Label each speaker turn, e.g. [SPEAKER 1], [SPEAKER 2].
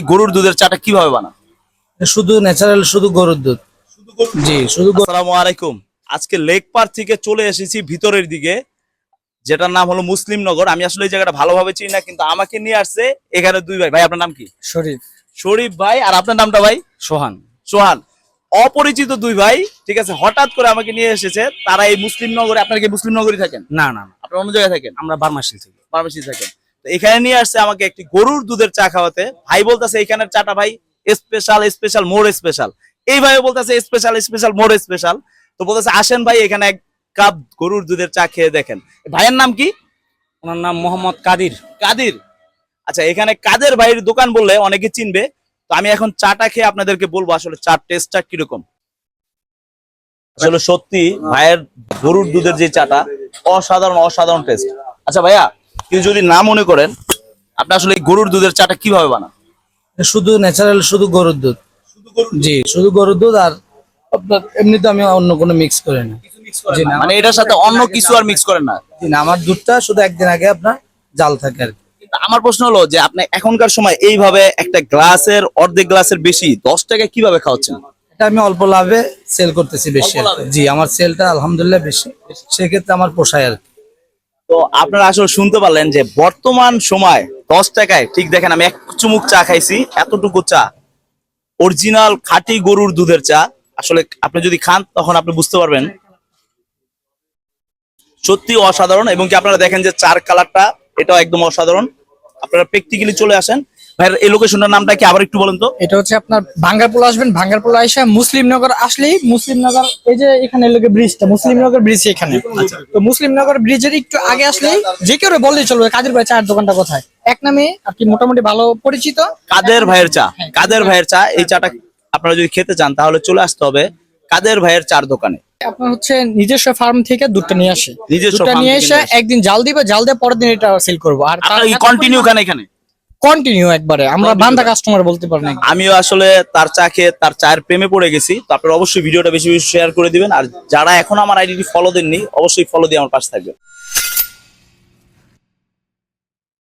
[SPEAKER 1] গরুর দুধের চাটা কিভাবে বানান?
[SPEAKER 2] শুধু ন্যাচারাল, শুধু গরুর দুধ। জি, শুধু
[SPEAKER 1] আসসালামু আলাইকুম। আজকে লেক পার্ক থেকে চলে এসেছি ভিতরের দিকে, যেটার নাম হলো মুসলিম নগর। আমি আসলে এই জায়গাটা ভালোভাবে চিনি না, কিন্তু আমাকে নিয়ে আসছে এখানে দুই ভাই। ভাই আপনার নাম কি?
[SPEAKER 2] শরীর।
[SPEAKER 1] শরীফ ভাই। আর আপনার নামটা ভাই?
[SPEAKER 2] সোহান।
[SPEAKER 1] সোহান। অপরিচিত দুই ভাই, ঠিক আছে, হঠাৎ করে আমাকে নিয়ে এসেছে। তারা এই মুসলিম নগরে, আপনারা কি মুসলিম নগরী থাকেন?
[SPEAKER 2] না না না,
[SPEAKER 1] আপনারা অন্য জায়গায় থাকেন?
[SPEAKER 2] আমরা বারমাসিল থেকে।
[SPEAKER 1] ফার্মেসি থাকেন। তো এখানে নিয়ে আসছে আমাকে একটি গরুর দুধের চা খাওয়াতে। ভাই বলতেছে এখানের চাটা ভাই স্পেশাল, স্পেশাল, মোর স্পেশাল। এই ভাই বলতেছে স্পেশাল, স্পেশাল, মোর স্পেশাল। তো বলতেছে আসেন ভাই এখানে এক কাপ গরুর দুধের চা খেয়ে দেখেন। ভাইয়ের নাম কি?
[SPEAKER 2] ওনার নাম মোহাম্মদ কাদির।
[SPEAKER 1] কাদির। আচ্ছা, এখানে কাদের ভাইয়ের দোকান বললে অনেকে চিনবে। তো আমি এখন চাটা খেয়ে আপনাদেরকে বলবো আসলে চার টেস্টটা কিরকম। আসলে সত্যি ভাইয়ের গরুর দুধের যে চাটা অসাধারণ, অসাধারণ টেস্ট। আচ্ছা ভাইয়া, কেউ যদি না মনে করেন, আপনি আসলে এই গরুর দুধের চাটা কিভাবে বানান?
[SPEAKER 2] শুধু ন্যাচারাল, শুধু গরুর দুধ। জি, শুধু গরুর দুধ। আর আপনার এমনিতে আমি অন্য কোনো মিক্স করি না। জি না,
[SPEAKER 1] মানে এটার সাথে অন্য কিছু আর মিক্স করেন না?
[SPEAKER 2] জি না, আমার দুধটা শুধু একদিন আগে আপনার জাল থাকে আর কি।
[SPEAKER 1] কিন্তু আমার প্রশ্ন হলো যে আপনি এখনকার সময় এইভাবে একটা গ্লাসের অর্ধেক গ্লাসের বেশি 10 টাকায় কিভাবে খাওয়াচ্ছেন?
[SPEAKER 2] এটা আমি অল্প লাভে সেল করতেছি বেশি
[SPEAKER 1] অল্প
[SPEAKER 2] আর কি।
[SPEAKER 1] লাভে?
[SPEAKER 2] জি, আমার সেলটা আলহামদুলিল্লাহ বেশি, সেক্ষেত্রে আমার পোষায় আর কি।
[SPEAKER 1] তো আপনারা আসলে শুনতে পারলেন যে বর্তমান সময় 10 টাকায়, ঠিক দেখেন আমি এক চুমুক চা খাইছি, এতটুকু চা অরিজিনাল খাঁটি গরুর দুধের চা। আসলে আপনি যদি খান তখন আপনি বুঝতে পারবেন সত্যি অসাধারণ। এবং কি আপনারা দেখেন যে চার কালারটা, এটাও একদম অসাধারণ। আপনারা প্র্যাকটিক্যালি চলে আসেন। ভাইয়ের এই লোকেশনের নামটা কি আবার একটু বলেন তো?
[SPEAKER 3] এটা হচ্ছে আপনার ভাঙ্গারপুল আসবেন, ভাঙ্গারপুল আইসা মুসলিমনগর আসলেই মুসলিমনগর, এই যে এখানে লোকে ব্রিজটা মুসলিমনগর ব্রিজ এখানে। তো মুসলিমনগর ব্রিজের একটু আগে আসলেই যে কেউ বললেই চলবে কাদের ভাই চায়ের দোকানটা কোথায়, এক নামে আর কি মোটামুটি ভালো পরিচিত।
[SPEAKER 1] কাদের ভাইয়ের চা। কাদের ভাইয়ের চা, এই চাটা আপনারা যদি খেতে চান তাহলে চলে আসতে হবে কাদের ভাইয়ের চার দোকানে।
[SPEAKER 3] আপনার হচ্ছে নিজস্ব ফার্ম থেকে দুধটা নিয়ে আসে,
[SPEAKER 1] নিজস্ব
[SPEAKER 3] দুধটা
[SPEAKER 1] farm
[SPEAKER 3] নিয়ে
[SPEAKER 1] থেকে
[SPEAKER 3] এসে
[SPEAKER 1] নিয়ে আসে।
[SPEAKER 3] একদিন জাল দিবে, জাল দিয়ে পরের দিন এটা সেল করবো। আর
[SPEAKER 1] আপনারা কি কন্টিনিউ খান এখানে?
[SPEAKER 3] কন্টিনিউ একবারে আমরা বান্দা কাস্টমার বলতে পারেন।
[SPEAKER 1] আমিও আসলে তার চা খেয়ে তার চায়ের প্রেমে পড়ে গেছি। তো আপনারা অবশ্যই ভিডিওটা বেশি বেশি শেয়ার করে দিবেন। আর যারা এখন আমার আইডিটি ফলো দেননি, অবশ্যই ফলো দিয়ে আমার পাশে থাকবেন।